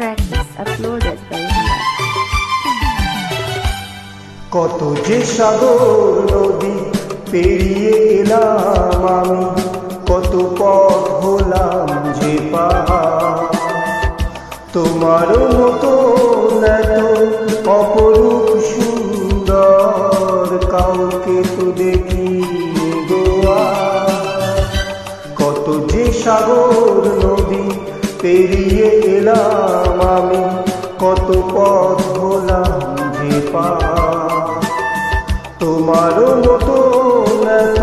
track is uploaded by Ria. কত যে সাগর নদী পেরিয়ে এলাম আমি, কত পথ হলাম যে পার। তোমার মতো এত অপরূপ সুন্দর কাউকে তো দেখিনি গো আর। কত যে সাগর নদী পেরিয়ে এলাম আমি, কত পথ হলাম যে পার। তোমার মতো এত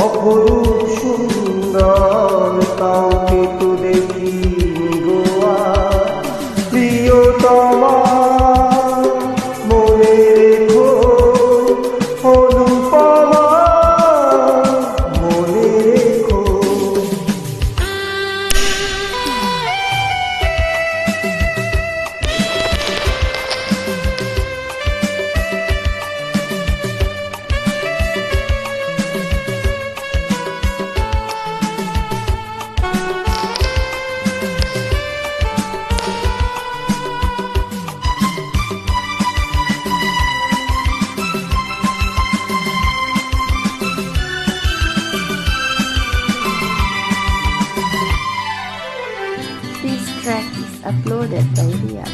অপরূপ সুন্দর কাউকে তো দেখিনি গো আর। প্রিয়তমা মনে রেখো, অনুপমা মনে রেখো। This track is uploaded by Ria.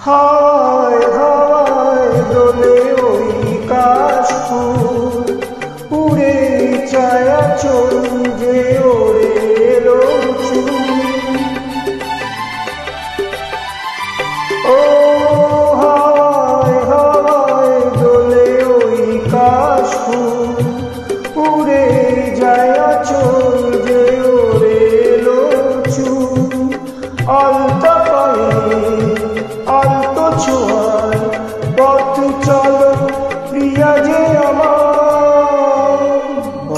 হায় হায় দোলে ওই কাশফুল, উড়ে ছায়া চল যে ওরে এলো চুল। ও হায় হায় দোলে ওই কাশফুল, উড়ে ছায়া চল যে ওরে এলো চুল। আলতা পায়ে আলতো ছোঁয়ায় পথ চলো প্রিয়া যে আমার।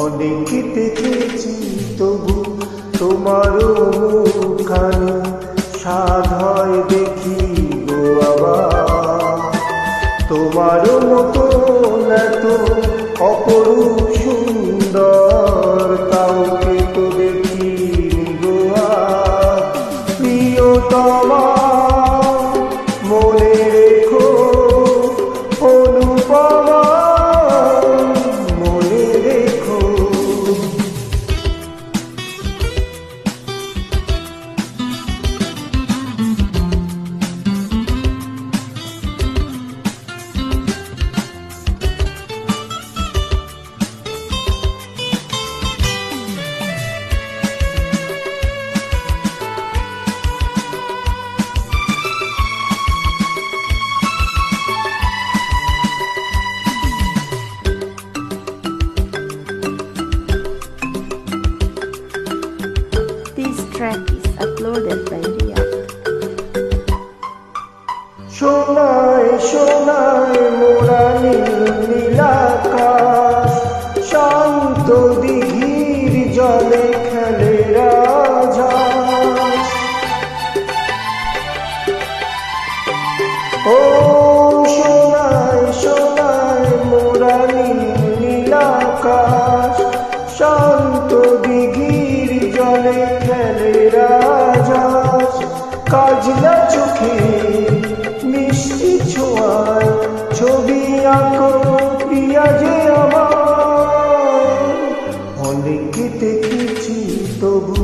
অনেক দেখেছি তবু তোমারও মুখখানি, সাধ হয় দেখি গো আবার। তোমারও মতো এত অপরূপ সুন্দর কাউকে তো দেখিনি গো আর। প্রিয়তমা মনে রেখো, অনুপমা মনে রেখো। This track is uploaded by Ria. সোনায় সোনায় মোরা নীল আকাশ, শান্ত দিঘির জলে খেলে রাজহাঁস। ও সোনায় সোনায় মোরা নীল আকাশ, শান্ত দিঘির জলে খেলে রাজহাঁস। কাজলা চোখে মিষ্টি ছোঁয়ায় ছবি আঁকো প্রিয়া যে আমার। অনেক দেখেছি তবু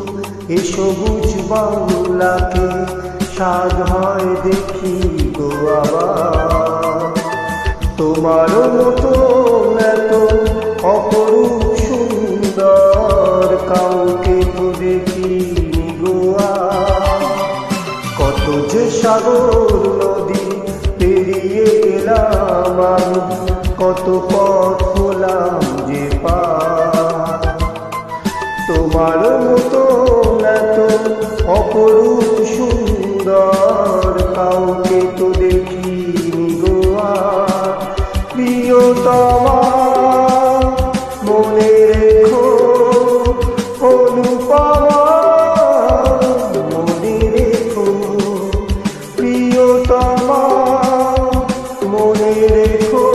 এ সবুজ বাংলাকে, সাধ হয় দেখি গো আবার। তোমার মতো এত অপরূপ সুন্দর কাউকে তো দেখিনি গো আর। কত যে সাগর নদী পেরিয়ে গেলাম আমি, কত পথ হলাম যে পার। তোমার মতো এত অপরূপ সুন্দর কাউকে তো দেখিনি গো আর। প্রিয়তমা মনে রেখো, অনুপমা মনে রেখো। প্রিয়তমা মনে রেখো।